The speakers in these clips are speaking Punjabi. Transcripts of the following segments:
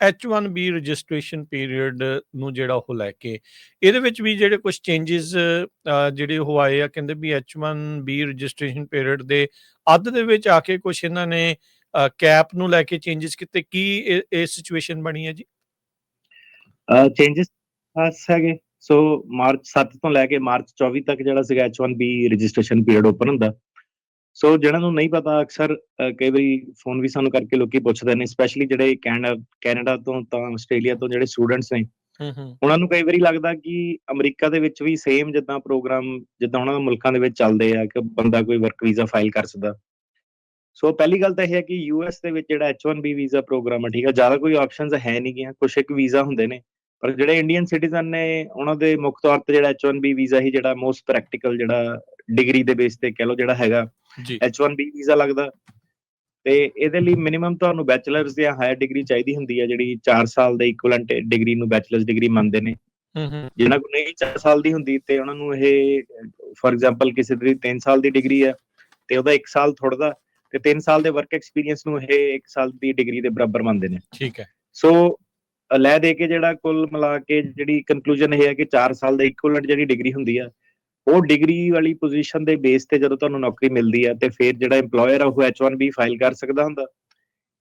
H1B ਰਜਿਸਟ੍ਰੇਸ਼ਨ ਪੀਰੀਅਡ ਨੂੰ ਜਿਹੜਾ ਉਹ ਲੈ ਕੇ ਇਹਦੇ ਵਿੱਚ ਵੀ ਜਿਹੜੇ ਕੁਝ ਚੇਂਜਸ ਜਿਹੜੇ ਉਹ ਆਏ ਆ, ਕਹਿੰਦੇ ਵੀ H1B ਰਜਿਸਟ੍ਰੇਸ਼ਨ ਪੀਰੀਅਡ ਦੇ ਅੱਧ ਦੇ ਵਿੱਚ ਆ ਕੇ ਕੁਝ ਇਹਨਾਂ ਨੇ ਕੈਪ ਨੂੰ ਲੈ ਕੇ ਚੇਂਜਸ ਕੀਤੇ। ਕੀ ਇਹ ਸਿਚੁਏਸ਼ਨ ਬਣੀ ਹੈ ਜੀ? ਚੇਂਜਸ ਖਾਸ ਹੈਗੇ। ਸੋ ਮਾਰਚ 7 ਤੋਂ ਲੈ ਕੇ ਮਾਰਚ 24 ਤੱਕ ਜਿਹੜਾ ਸੀਗਾ H1B ਰਜਿਸਟ੍ਰੇਸ਼ਨ ਪੀਰੀਅਡ ਓਪਨ ਹੁੰਦਾ। ਸੋ ਜਿਹਨਾਂ ਨੂੰ ਨਹੀਂ ਪਤਾ, ਅਕਸਰ ਕਈ ਵਾਰੀ ਫੋਨ ਵੀ ਸਾਨੂੰ ਕਰਕੇ ਲੋਕੀ ਪੁੱਛਦੇ ਨੇ, ਸਪੈਸ਼ਲੀ ਜਿਹੜੇ ਕੈਨੇਡਾ ਤੋਂ ਤਾਂ ਆਸਟ੍ਰੇਲੀਆ ਤੋਂ ਜਿਹੜੇ ਸਟੂਡੈਂਟਸ ਨੇ, ਉਹਨਾਂ ਨੂੰ ਕਈ ਵਾਰੀ ਲੱਗਦਾ ਕਿ ਅਮਰੀਕਾ ਦੇ ਵਿੱਚ ਵੀ ਸੇਮ ਜਿੱਦਾਂ ਪ੍ਰੋਗਰਾਮ ਜਿੱਦਾਂ ਉਹਨਾਂ ਦੇ ਮੁਲਕਾਂ ਦੇ ਵਿੱਚ ਚੱਲਦੇ ਆ ਕਿ ਬੰਦਾ ਕੋਈ ਵਰਕ ਵੀਜ਼ਾ ਫਾਈਲ ਕਰ ਸਕਦਾ। ਸੋ ਪਹਿਲੀ ਗੱਲ ਤਾਂ ਇਹ ਹੈ ਕਿ US ਦੇ ਵਿੱਚ ਜਿਹੜਾ H1B ਵੀਜ਼ਾ ਪ੍ਰੋਗਰਾਮ ਹੈ, ਠੀਕ ਹੈ, ਜ਼ਿਆਦਾ ਕੋਈ ਆਪਸ਼ਨਸ ਹੈ ਨਹੀਂ ਗੀਆਂ, ਕੁਛ ਇੱਕ ਵੀਜ਼ਾ ਹੁੰਦੇ ਨੇ, ਪਰ ਜਿਹੜੇ ਇੰਡੀਅਨ ਸਿਟੀਜ਼ਨ ਨੇ ਉਹਨਾਂ ਦੇ ਮੁੱਖ ਤੌਰ ਤੇ ਜਿਹੜਾ H1B ਵੀਜ਼ਾ ਹੀ ਜਿਹੜਾ ਮੋਸਟ ਪ੍ਰੈਕਟੀਕਲ, ਜਿਹੜਾ ਡਿਗਰੀ ਦੇ ਬੇਸ ਤੇ ਕਹਿ ਲਓ ਜਿਹੜਾ ਹੈਗਾ H1B ਵੀਜ਼ਾ ਲੱਗਦਾ। ਤੇ ਇਹਦੇ ਲਈ ਮਿਨੀਮਮ ਤੁਹਾਨੂੰ ਬੈਚਲਰਸ ਜਾਂ ਹਾਇਰ ਡਿਗਰੀ ਚਾਹੀਦੀ ਹੁੰਦੀ ਹੈ, ਜਿਹੜੀ 4 ਸਾਲ ਦੇ ਇਕੁਇਵਲੈਂਟ ਡਿਗਰੀ ਨੂੰ ਬੈਚਲਰਸ ਡਿਗਰੀ ਮੰਨਦੇ ਨੇ। ਜਿਹਨਾਂ ਕੋਲ ਨਹੀਂ 4 ਸਾਲ ਦੀ ਹੁੰਦੀ ਤੇ ਉਹਨਾਂ ਨੂੰ ਇਹ, ਫੋਰ ਐਗਜ਼ਾਮਪਲ ਕਿਸੇ ਦੀ 3 ਸਾਲ ਦੀ ਡਿਗਰੀ ਹੈ ਤੇ ਉਹਦਾ 1 ਸਾਲ ਥੋੜ੍ਹਾ ਤੇ 3 ਸਾਲ ਦੇ ਵਰਕ ਐਕਸਪੀਰੀਅੰਸ ਨੂੰ ਇਹ 1 ਸਾਲ ਦੀ ਡਿਗਰੀ ਦੇ ਬਰਾਬਰ ਮੰਨਦੇ ਨੇ। ਠੀਕ ਹੈ। ਸੋ ਲੈ ਦੇ ਕੇ ਜਿਹੜਾ ਕੁੱਲ ਮਿਲਾ ਕੇ ਜਿਹੜੀ ਕਨਕਲੂਜਨ ਇਹ ਹੈ ਕਿ 4 ਸਾਲ ਦੇ ਇਕੁਇਵਲੈਂਟ ਜਿਹੜੀ ਡਿਗਰੀ ਹੁੰਦੀ ਆ, ਉਹ ਡਿਗਰੀ ਵਾਲੀ ਪੋਜੀਸ਼ਨ ਦੇ ਬੇਸ ਤੇ ਜਦੋਂ ਤੁਹਾਨੂੰ ਨੌਕਰੀ ਮਿਲਦੀ ਹੈ ਤੇ ਫਿਰ ਜਿਹੜਾ EMPLOYER ਆ ਉਹ H1B ਫਾਈਲ ਕਰ ਸਕਦਾ ਹੁੰਦਾ।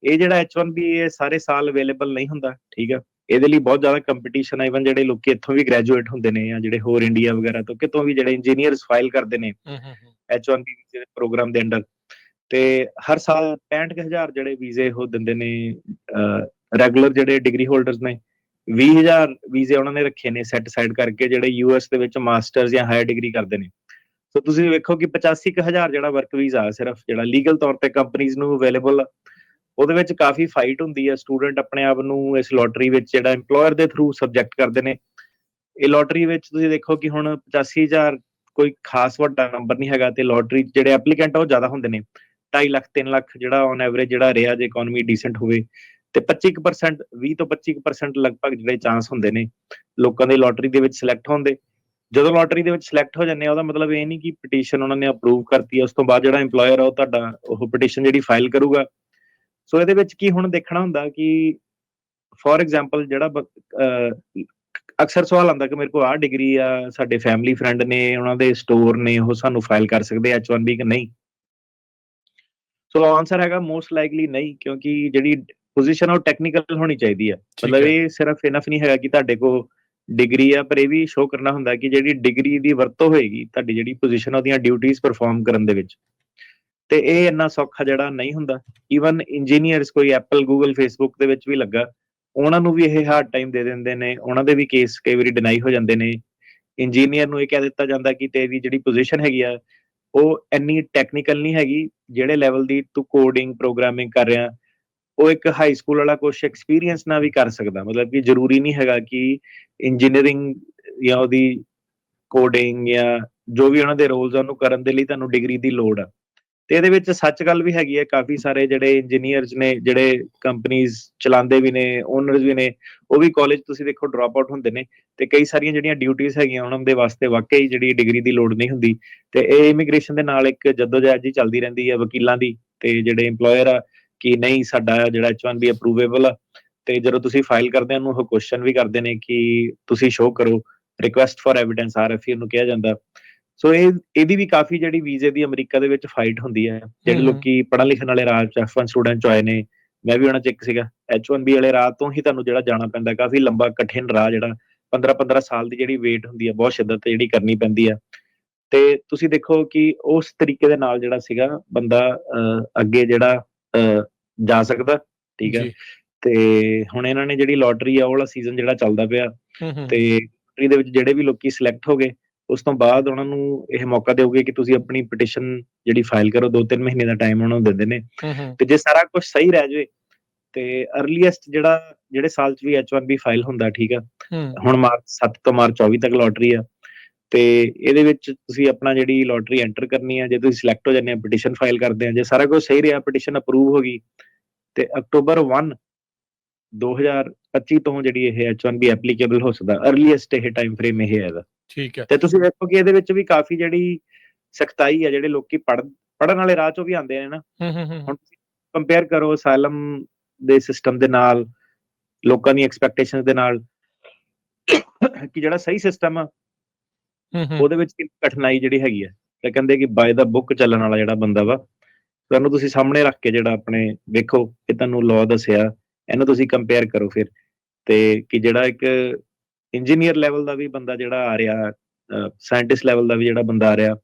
ਇਹ ਜਿਹੜਾ H1B ਇਹ ਸਾਰੇ ਸਾਲ ਅਵੇਲੇਬਲ ਨਹੀਂ ਹੁੰਦਾ, ਠੀਕ ਆ। ਇਹਦੇ ਲਈ ਬਹੁਤ ਜ਼ਿਆਦਾ ਕੰਪੀਟੀਸ਼ਨ ਹੈ। ਇਵਨ ਜਿਹੜੇ ਲੋਕੀ ਇੱਥੋਂ ਵੀ ਗ੍ਰੈਜੂਏਟ ਹੁੰਦੇ ਨੇ ਜਾਂ ਜਿਹੜੇ ਹੋਰ ਇੰਡੀਆ ਵਗੈਰਾ ਤੋਂ ਕਿਤੋਂ ਵੀ ਜਿਹੜੇ ਇੰਜੀਨੀਅਰਸ ਫਾਈਲ ਕਰਦੇ ਨੇ H1B ਪ੍ਰੋਗਰਾਮ ਦੇ ਅੰਡਰ, ਤੇ ਹਰ ਸਾਲ 65,000 ਜਿਹੜੇ ਵੀਜ਼ੇ ਉਹ ਦਿੰਦੇ ਨੇ। ਰੈਗੂਲਰ ਜਿਹੜੇ ਡਿਗਰੀ ਹੋਲਡਰਸ ਨੇ 20,000 ਵੀਜ਼ੇ ਉਹਨਾਂ ਨੇ ਰੱਖੇ ਨੇ ਸੈੱਟ ਸਾਈਡ ਕਰਕੇ, ਜਿਹੜੇ US ਦੇ ਵਿੱਚ ਮਾਸਟਰਸ ਜਾਂ ਹਾਇਰ ਡਿਗਰੀ ਕਰਦੇ ਨੇ। ਸੋ ਤੁਸੀਂ ਵੇਖੋ ਕਿ 85,000 ਜਿਹੜਾ ਵਰਕ ਵੀਜ਼ਾ ਸਿਰਫ ਜਿਹੜਾ ਲੀਗਲ ਤੌਰ ਤੇ ਕੰਪਨੀਆਂ ਨੂੰ ਅਵੇਲੇਬਲ ਆ, ਉਹਦੇ ਵਿੱਚ ਕਾਫੀ ਫਾਈਟ ਹੁੰਦੀ ਹੈ। ਸਟੂਡੈਂਟ ਆਪਣੇ ਆਪ ਨੂੰ ਇਸ ਲੋਟਰੀ ਵਿੱਚ ਜਿਹੜਾ EMPLOYER ਦੇ ਥਰੂ ਸਬਜੈਕਟ ਕਰਦੇ ਨੇ। ਇਹ ਲੋਟਰੀ ਵਿੱਚ ਤੁਸੀਂ ਦੇਖੋ ਕਿ ਹੁਣ 85,000 ਕੋਈ ਖਾਸ ਵੱਡਾ ਨੰਬਰ ਨਹੀਂ ਹੈਗਾ, ਤੇ ਲੋਟਰੀ ਜਿਹੜੇ ਐਪਲੀਕੈਂਟ ਉਹ ਜ਼ਿਆਦਾ ਹੁੰਦੇ ਨੇ, 2.5 ਲੱਖ 3 ਲੱਖ ਜਿਹੜਾ ਔਨ ਐਵਰੇਜ ਜਿਹੜਾ ਰਿਹਾ ਜੇ ਇਕਨੋਮੀ ਡੀਸੈਂਟ ਹੋਵੇ, ਤੇ 25% 20 ਤੋਂ 25% ਲਗਭਗ ਜਿਹੜੇ ਚਾਂਸ ਹੁੰਦੇ ਨੇ ਲੋਕਾਂ ਦੇ ਲੋਟਰੀ ਦੇ ਵਿੱਚ ਸਿਲੈਕਟ ਹੋਣ ਦੇ। ਜਦੋਂ ਲੋਟਰੀ ਦੇ ਵਿੱਚ ਸਿਲੈਕਟ ਹੋ ਜਾਂਦੇ ਆ, ਉਹਦਾ ਮਤਲਬ ਇਹ ਨਹੀਂ ਕਿ ਪਟੀਸ਼ਨ ਉਹਨਾਂ ਨੇ ਅਪਰੂਵ ਕਰਤੀ ਹੈ, ਉਸ ਤੋਂ ਬਾਅਦ ਜਿਹੜਾ EMPLOYER ਆ ਉਹ ਤੁਹਾਡਾ ਉਹ ਪਟੀਸ਼ਨ ਜਿਹੜੀ ਫਾਈਲ ਕਰੂਗਾ। ਸੋ ਇਹਦੇ ਵਿੱਚ ਕੀ ਹੁਣ ਦੇਖਣਾ ਹੁੰਦਾ ਕਿ ਫੋਰ ਐਗਜ਼ਾਮਪਲ ਜਿਹੜਾ ਅਕਸਰ ਸਵਾਲ ਆਉਂਦਾ ਕਿ ਮੇਰੇ ਕੋਲ ਆਹ ਡਿਗਰੀ ਆ, ਸਾਡੇ ਫੈਮਿਲੀ ਫਰੈਂਡ ਨੇ, ਉਹਨਾਂ ਦੇ ਸਟੋਰ ਨੇ, ਉਹ ਸਾਨੂੰ ਫਾਈਲ ਕਰ ਸਕਦੇ H1B ਕਿ ਨਹੀਂ। ਸੋ ਆਨਸਰ ਹੈਗਾ ਮੋਸਟ ਲਾਈਕਲੀ ਨਹੀਂ, ਕਿਉਂਕਿ ਜਿਹੜੀ ਪੋਜੀਸ਼ਨ ਉਹ ਟੈਕਨੀਕਲ ਹੋਣੀ ਚਾਹੀਦੀ ਹੈ। ਮਤਲਬ ਇਹ ਸਿਰਫ ਇਨਫ ਨਹੀਂ ਹੈਗਾ ਕਿ ਤੁਹਾਡੇ ਕੋਲ ਡਿਗਰੀ ਆ, ਪਰ ਇਹ ਵੀ ਸ਼ੋਅ ਕਰਨਾ ਹੁੰਦਾ ਕਿ ਜਿਹੜੀ ਡਿਗਰੀ ਦੀ ਵਰਤੋਂ ਹੋਏਗੀ ਤੁਹਾਡੀ ਜਿਹੜੀ ਪੋਜੀਸ਼ਨ ਉਹਦੀਆਂ ਡਿਊਟੀਆਂ ਪਰਫਾਰਮ ਕਰਨ ਦੇ ਵਿੱਚ, ਤੇ ਇਹ ਇੰਨਾ ਸੌਖਾ ਜਿਹੜਾ ਨਹੀਂ ਹੁੰਦਾ। ਈਵਨ ਇੰਜੀਨੀਅਰਸ ਕੋਈ ਐਪਲ, ਗੂਗਲ, ਫੇਸਬੁੱਕ ਦੇ ਵਿੱਚ ਵੀ ਲੱਗਾ, ਉਹਨਾਂ ਨੂੰ ਵੀ ਇਹ ਹਾਰਡ ਟਾਈਮ ਦੇ ਦਿੰਦੇ ਨੇ, ਉਹਨਾਂ ਦੇ ਵੀ ਕੇਸ ਕਈ ਵਾਰੀ ਡਿਨਾਈ ਹੋ ਜਾਂਦੇ ਨੇ। ਇੰਜੀਨੀਅਰ ਨੂੰ ਇਹ ਕਹਿ ਦਿੱਤਾ ਜਾਂਦਾ ਕਿ ਤੇਰੀ ਜਿਹੜੀ ਪੋਜੀਸ਼ਨ ਹੈਗੀ ਆ ਉਹ ਇੰਨੀ ਟੈਕਨੀਕਲ ਨਹੀਂ ਹੈਗੀ, ਜਿਹੜੇ ਲੈਵਲ ਦੀ ਤੂੰ ਕੋਡਿੰਗ ਪ੍ਰੋਗਰਾਮਿੰਗ ਕਰ ਰਿਹਾ ਉਹ ਇੱਕ ਹਾਈ ਸਕੂਲ ਵਾਲਾ ਕੁਛ ਐਕਸਪੀਰੀਅੰਸ ਨਾਲ ਵੀ ਕਰ ਸਕਦਾ। ਮਤਲਬ ਕਿ ਜ਼ਰੂਰੀ ਨਹੀਂ ਹੈਗਾ ਕਿ ਇੰਜੀਨੀਅਰਿੰਗ ਜਾਂ ਉਹਦੀ ਕੋਡਿੰਗ ਜਾਂ ਜੋ ਵੀ ਉਹਨਾਂ ਦੇ ਰੋਲਸ ਆ ਉਹਨੂੰ ਕਰਨ ਦੇ ਲਈ ਤੁਹਾਨੂੰ ਡਿਗਰੀ ਦੀ ਲੋੜ ਆ। ਤੇ ਇਹਦੇ ਵਿੱਚ ਸੱਚ ਗੱਲ ਵੀ ਹੈਗੀ ਹੈ, ਕਾਫੀ ਸਾਰੇ ਜਿਹੜੇ ਇੰਜੀਨੀਅਰਸ ਨੇ, ਜਿਹੜੇ ਕੰਪਨੀਆਂ ਚਲਾਉਂਦੇ ਵੀ ਨੇ, ਓਨਰਸ ਵੀ ਨੇ, ਉਹ ਵੀ ਕਾਲਜ ਤੁਸੀਂ ਦੇਖੋ ਡ੍ਰੌਪ ਆਊਟ ਹੁੰਦੇ ਨੇ, ਤੇ ਕਈ ਸਾਰੀਆਂ ਜਿਹੜੀਆਂ ਡਿਊਟੀਆਂ ਹੈਗੀਆਂ ਉਹਨਾਂ ਦੇ ਵਾਸਤੇ ਵਾਕਈ ਜਿਹੜੀ ਡਿਗਰੀ ਦੀ ਲੋੜ ਨਹੀਂ ਹੁੰਦੀ। ਤੇ ਇਹ ਇਮੀਗ੍ਰੇਸ਼ਨ ਦੇ ਨਾਲ ਇੱਕ ਜਦੋਜਹਿਦ ਜੀ ਚੱਲਦੀ ਰਹਿੰਦੀ ਹੈ ਵਕੀਲਾਂ ਦੀ ਤੇ ਜਿਹੜੇ EMPLOYER ਆ ਕਿ ਨਹੀਂ ਸਾਡਾ ਜਿਹੜਾ H1B ਅਪਰੂਵੇਬਲ ਆ। ਤੇ ਜਦੋਂ ਤੁਸੀਂ ਫਾਈਲ ਕਰਦੇ ਉਹਨੂੰ ਉਹ ਕੁਐਸਚਨ ਵੀ ਕਰਦੇ ਨੇ ਕਿ ਤੁਸੀਂ ਸ਼ੋਅ ਕਰੋ, ਰਿਕੁਐਸਟ ਫॉर ਐਵੀਡੈਂਸ RFE ਉਹਨੂੰ ਕਿਹਾ ਜਾਂਦਾ। ਸੋ ਇਹਦੀ ਵੀ ਕਾਫੀ ਜਿਹੜੀ ਵੀਜ਼ੇ ਦੀ ਅਮਰੀਕਾ ਦੇ ਵਿੱਚ ਫਾਈਟ ਹੁੰਦੀ ਹੈ। ਜਿਹੜੇ ਲੋਕੀ ਪੜ੍ਹਨ ਲਿਖਣ ਵਾਲੇ ਰਾਹ ਚ F1 ਸਟੂਡੈਂਟ ਚ ਆਏ ਨੇ, ਮੈਂ ਵੀ ਉਹਨਾਂ ਚ ਇੱਕ ਸੀਗਾ, H1B ਵਾਲੇ ਰਾਹ ਤੋਂ ਹੀ ਤੁਹਾਨੂੰ ਜਿਹੜਾ ਜਾਣਾ ਪੈਂਦਾ, ਕਾਫੀ ਲੰਬਾ ਕਠਿਨ ਰਾਹ, ਜਿਹੜਾ 15-15 ਸਾਲ ਦੀ ਜਿਹੜੀ ਵੇਟ ਹੁੰਦੀ ਹੈ, ਬਹੁਤ ਸ਼ਿੱਦਤ ਜਿਹੜੀ ਕਰਨੀ ਪੈਂਦੀ ਆ। ਤੇ ਤੁਸੀਂ ਦੇਖੋ ਕਿ ਉਸ ਤਰੀਕੇ ਦੇ ਨਾਲ ਜਿਹੜਾ ਸੀਗਾ ਬੰਦਾ ਅੱਗੇ ਜਿਹੜਾ ਜਾ ਸਕਦਾ, ਠੀਕ ਹੈ। ਤੇ ਹੁਣ ਇਹਨਾਂ ਨੇ ਜਿਹੜੀ ਲੋਟਰੀ ਆ ਉਹ ਵਾਲਾ ਸੀਜ਼ਨ ਜਿਹੜਾ ਚੱਲਦਾ ਪਿਆ, ਤੇ ਇਹਦੇ ਵਿੱਚ ਜਿਹੜੇ ਵੀ ਲੋਕੀ ਸਿਲੈਕਟ ਹੋ ਗਏ ਉਸ ਤੋਂ ਬਾਅਦ ਉਹਨਾਂ ਨੂੰ ਇਹ ਮੌਕਾ ਦਿਓਗੇ ਕਿ ਤੁਸੀਂ ਆਪਣੀ ਪਟੀਸ਼ਨ ਜਿਹੜੀ ਫਾਈਲ ਕਰੋ। 2-3 ਮਹੀਨੇ ਦਾ ਟਾਈਮ ਉਹਨਾਂ ਨੂੰ ਦਿੰਦੇ ਨੇ, ਤੇ ਜੇ ਸਾਰਾ ਕੁਝ ਸਹੀ ਰਹਿ ਜਾਵੇ ਤੇ ਅਰਲੀਐਸਟ ਜਿਹੜੇ ਸਾਲ ਚ ਵੀ H1B ਫਾਈਲ ਹੁੰਦਾ, ਠੀਕ ਆ। ਹੁਣ ਮਾਰਚ 7 ਤੋਂ ਮਾਰਚ 24 ਤੱਕ ਲੋਟਰੀ ਆ, ਤੇ ਇਹਦੇ ਵਿੱਚ ਤੁਸੀਂ ਆਪਣਾ ਜਿਹੜੀ ਲੋਟਰੀ ਐਂਟਰ ਕਰਨੀ ਆ। ਜੇ ਤੁਸੀਂ ਸਿਲੈਕਟ ਹੋ ਜਾਂਦੇ ਆ, ਪਟੀਸ਼ਨ ਫਾਈਲ ਕਰਦੇ ਆ, ਜੇ ਸਾਰਾ ਕੁਝ ਸਹੀ ਰਿਹਾ, ਪਟੀਸ਼ਨ ਅਪਰੂਵ ਹੋ ਗਈ, ਤੇ ਅਕਤੂਬਰ 1 2025 ਤੋਂ ਜਿਹੜੀ ਇਹ H1B ਐਪਲੀਕੇਬਲ ਹੋ ਸਕਦਾ। ਅਰਲੀਐਸਟ ਇਹ ਟਾਈਮ ਫਰੇਮ ਇਹ ਹੈਗਾ, ਠੀਕ ਹੈ। ਤੇ ਤੁਸੀਂ ਵੇਖੋ ਕਿ ਇਹਦੇ ਵਿੱਚ ਵੀ ਕਾਫੀ ਜਿਹੜੀ ਸਖਤਾਈ ਹੈ, ਜਿਹੜੇ ਲੋਕੀ ਪੜ੍ਹਨ ਵਾਲੇ ਰਾਹ ਚੋਂ ਵੀ ਆਉਂਦੇ ਨੇ ਨਾ। ਹੁਣ ਤੁਸੀਂ ਕੰਪੇਅਰ ਕਰੋ ਅਸਾਈਲਮ ਦੇ ਸਿਸਟਮ ਦੇ ਨਾਲ, ਲੋਕਾਂ ਦੀ ਐਕਸਪੈਕਟੇਸ਼ਨਸ ਦੇ ਨਾਲ ਕਿ ਜਿਹੜਾ ਸਹੀ ਸਿਸਟਮ ਆ ਉਹਦੇ ਵਿੱਚ ਕਠਿਨਾਈ ਜਿਹੜੀ ਹੈਗੀ ਆ, ਤੇ ਕਹਿੰਦੇ ਕਿ ਬਾਏ ਦਾ ਬੁੱਕ ਚੱਲਣ ਵਾਲਾ ਜਿਹੜਾ ਬੰਦਾ ਵਾ, ਤੁਹਾਨੂੰ ਤੁਸੀਂ ਸਾਹਮਣੇ ਰੱਖ ਕੇ ਜਿਹੜਾ ਆਪਣੇ ਵੇਖੋ ਕਿ ਤੁਹਾਨੂੰ ਲਾਅ ਦੱਸਿਆ, ਇਹਨੂੰ ਤੁਸੀਂ ਕੰਪੇਅਰ ਕਰੋ ਫਿਰ, ਤੇ ਕਿ ਜਿਹੜਾ ਇੱਕ ਇੰਜੀਨੀਅਰ ਲੈਵਲ ਦਾ ਵੀ ਬੰਦਾ ਜਿਹੜਾ ਆ ਰਿਹਾ, ਸਾਇੰਟਿਸਟ ਲੈਵਲ ਦਾ ਵੀ ਜਿਹੜਾ ਬੰਦਾ ਆ ਰਿਹਾ,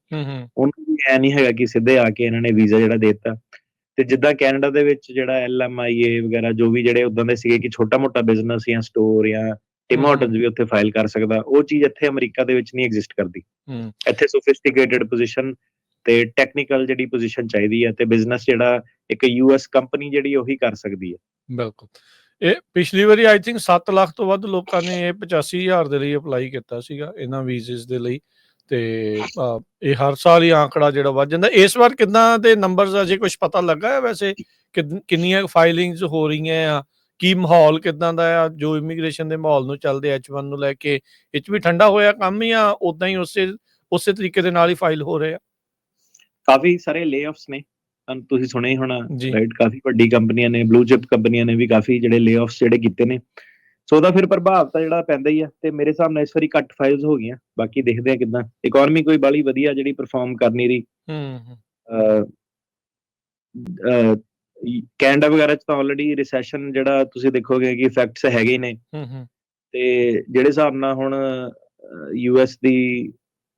ਉਹਨੂੰ ਵੀ ਐ ਨਹੀਂ ਹੈਗਾ ਕਿ ਸਿੱਧੇ ਆ ਕੇ ਇਹਨਾਂ ਨੇ ਵੀਜ਼ਾ ਜਿਹੜਾ ਦੇ ਦਿੱਤਾ। ਤੇ ਜਿੱਦਾਂ ਕੈਨੇਡਾ ਦੇ ਵਿੱਚ ਜਿਹੜਾ LMIA ਵਗੈਰਾ ਜੋ ਵੀ ਜਿਹੜੇ ਉਦਾਂ ਦੇ ਸੀਗੇ ਕਿ ਛੋਟਾ ਮੋਟਾ ਬਿਜ਼ਨਸ ਜਾਂ ਸਟੋਰ ਜਾਂ ਟਿਮ ਹਾਰਟਨਸ ਵੀ ਉੱਥੇ ਫਾਈਲ ਕਰ ਸਕਦਾ, ਉਹ ਚੀਜ਼ ਇੱਥੇ ਅਮਰੀਕਾ ਦੇ ਵਿੱਚ ਨਹੀਂ ਐਗਜ਼ਿਸਟ ਕਰਦੀ। ਇੱਥੇ ਸੋਫਿਸਟੀਕੇਟਡ ਪੋਜੀਸ਼ਨ ਤੇ ਟੈਕਨੀਕਲ ਜਿਹੜੀ ਪੋਜੀਸ਼ਨ ਚਾਹੀਦੀ ਹੈ, ਤੇ ਬਿਜ਼ਨਸ ਜਿਹੜਾ ਇੱਕ US ਕੰਪਨੀ ਜਿਹੜੀ ਉਹੀ ਕਰ ਸਕਦੀ ਹੈ। ਬਿਲਕੁਲ। ਇਹ ਪਿਛਲੀ ਵਾਰੀ ਆਈ ਥਿੰਕ 7 ਲੱਖ ਤੋਂ ਵੱਧ ਲੋਕਾਂ ਨੇ ਇਹ 85,000 ਦੇ ਲਈ ਅਪਲਾਈ ਕੀਤਾ ਸੀਗਾ ਇਹਨਾਂ ਵੀਜ਼ੇ ਦੇ ਲਈ, ਤੇ ਇਹ ਹਰ ਸਾਲ ਹੀ ਆંકੜਾ ਜਿਹੜਾ ਵੱਧ ਜਾਂਦਾ। ਇਸ ਵਾਰ ਕਿੱਦਾਂ ਦੇ ਨੰਬਰਸ ਅਜੇ ਕੁਝ ਪਤਾ ਲੱਗਾ ਹੈ ਵੈਸੇ, ਕਿੰਨੀਆਂ ਫਾਈਲਿੰਗਸ ਹੋ ਰਹੀਆਂ ਆ, ਕੀ ਮਾਹੌਲ ਕਿੱਦਾਂ ਦਾ ਆ ਜੋ ਇਮੀਗ੍ਰੇਸ਼ਨ ਦੇ ਮਾਹੌਲ ਨੂੰ ਚੱਲਦੇ H1 ਨੂੰ ਲੈ ਕੇ, ਇਹ 'ਚ ਵੀ ਠੰਡਾ ਹੋਇਆ ਕੰਮ ਜਾਂ ਉਦਾਂ ਹੀ ਉਸੇ ਤਰੀਕੇ ਦੇ ਨਾਲ ਹੀ ਫਾਈਲ ਹੋ ਰਹੇ ਆ? ਕਾਫੀ ਸਾਰੇ ਲੇਆਫਸ ਨੇ, ਤੁਸੀਂ ਸੁਣਿਆ ਹੀ ਹੋਣਾ ਜੀ। ਰਾਈਟ, ਕਾਫੀ ਵੱਡੀ ਕੰਪਨੀਆਂ ਨੇ, ਬਲੂ ਚਿਪ ਕੰਪਨੀਆਂ ਨੇ ਵੀ ਕਾਫੀ ਜਿਹੜੇ ਲੇਆਫਸ ਜਿਹੜੇ ਕੀਤੇ ਨੇ, ਸੋ ਉਹਦਾ ਫਿਰ ਪ੍ਰਭਾਵ ਤਾਂ ਜਿਹੜਾ ਪੈਂਦਾ ਹੀ ਆ। ਤੇ ਮੇਰੇ ਹਿਸਾਬ ਨਾਲ ਇਸ ਵਾਰੀ ਘੱਟ ਫਾਈਲਸ ਹੋ ਗਈਆਂ, ਬਾਕੀ ਦੇਖਦੇ ਆ ਕਿੱਦਾਂ। ਇਕਨੋਮੀ ਕੋਈ ਬਾਹਲੀ ਵਧੀਆ ਜਿਹੜੀ ਪਰਫਾਰਮ ਕਰ ਨਹੀਂ ਰਹੀ। ਕੈਨੇਡਾ ਵਗੈਰਾ ਚ ਤਾਂ ਆਲਰੇਡੀ ਰਿਸੈਸ਼ਨ ਜਿਹੜਾ ਤੁਸੀਂ ਦੇਖੋਗੇ ਕਿ ਇਫੈਕਟਸ ਹੈਗੇ ਨੇ, ਤੇ ਜਿਹੜੇ ਹਿਸਾਬ ਨਾਲ ਹੁਣ US ਦੀ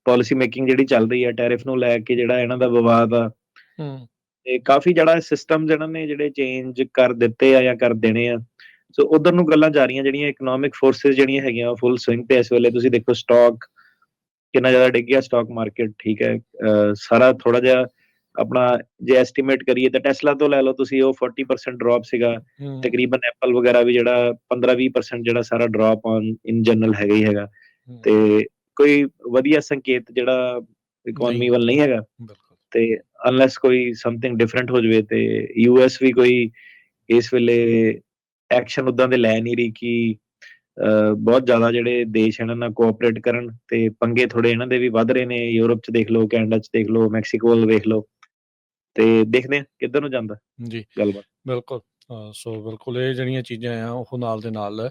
ਪਾਲਿਸੀ ਮੇਕਿੰਗ ਜਿਹੜੀ ਚੱਲ ਰਹੀ ਹੈ ਟੈਰਿਫ ਨੂੰ ਲੈ ਕੇ, ਜਿਹੜਾ ਇਹਨਾਂ ਦਾ ਵਿਵਾਦ ਆ, ਤੇ ਕਾਫੀ ਜਿਹੜਾ ਸਿਸਟਮ ਇਹਨਾਂ ਨੇ ਜਿਹੜੇ ਚੇਂਜ ਕਰ ਦਿੱਤੇ ਆ ਜਾਂ ਕਰ ਦੇਣੇ ਆ, ਸੋ ਉਧਰ ਨੂੰ ਗੱਲਾਂ ਜਾ ਰਹੀਆਂ। ਜਿਹੜੀਆਂ ਇਕਨੋਮਿਕ ਫੋਰਸਿਸ ਜਿਹੜੀਆਂ ਹੈਗੀਆਂ ਫੁੱਲ ਸਵਿੰਗ ਤੇ ਇਸ ਵੇਲੇ। ਤੁਸੀਂ ਦੇਖੋ ਸਟਾਕ ਕਿੰਨਾ ਜ਼ਿਆਦਾ ਡਿੱਗ ਗਿਆ, ਸਟਾਕ ਮਾਰਕੀਟ, ਠੀਕ ਹੈ, ਸਾਰਾ ਥੋੜਾ ਜਿਹਾ ਆਪਣਾ ਜੇ ਐਸਟੀਮੇਟ ਕਰੀਏ ਤਾਂ ਟੈਸਲਾ ਤੋਂ ਲੈ ਲਓ ਤੁਸੀਂ, ਉਹ 40% ਡ੍ਰੌਪ ਸੀਗਾ ਤਕਰੀਬਨ। ਐਪਲ ਵਗੈਰਾ ਵੀ ਜਿਹੜਾ 15-20% ਜਿਹੜਾ ਸਾਰਾ ਡ੍ਰੌਪ ਇਨ ਜਨਰਲ ਹੈਗਾ ਹੀ ਹੈਗਾ, ਤੇ ਕੋਈ ਵਧੀਆ ਸੰਕੇਤ ਜਿਹੜਾ ਇਕਨੋਮੀ ਵੱਲ ਨਹੀਂ ਹੈਗਾ। ਤੇ ਅਨਲੈਸ ਕੋਈ ਸਮਥਿੰਗ ਡਿਫਰੈਂਟ ਹੋ ਜਾਵੇ, ਤੇ US ਵੀ ਕੋਈ ਇਸ ਵੇਲੇ ਐਕਸ਼ਨ ਉਦਾਂ ਦੇ ਲੈ ਨਹੀਂ ਰਹੀ ਕਿ ਬਹੁਤ ਜ਼ਿਆਦਾ ਜਿਹੜੇ ਦੇਸ਼ ਇਹਨਾਂ ਨਾਲ ਕੋਆਪਰੇਟ ਕਰਨ, ਤੇ ਪੰਗੇ ਥੋੜੇ ਇਹਨਾਂ ਦੇ ਵੀ ਵੱਧ ਰਹੇ ਨੇ। ਯੂਰਪ ਚ ਦੇਖ ਲਓ, ਕੈਨੇਡਾ ਚ ਦੇਖ ਲਓ, ਮੈਕਸੀਕੋ ਵੱਲ ਵੇਖ ਲਓ, ਤੇ ਦੇਖਦੇ ਆ ਕਿੱਧਰ ਨੂੰ ਜਾਂਦਾ ਜੀ ਗੱਲਬਾਤ। ਬਿਲਕੁਲ। ਸੋ ਬਿਲਕੁਲ ਇਹ ਜਿਹੜੀਆਂ ਚੀਜ਼ਾਂ ਆ ਉਹ ਨਾਲ ਦੇ ਨਾਲ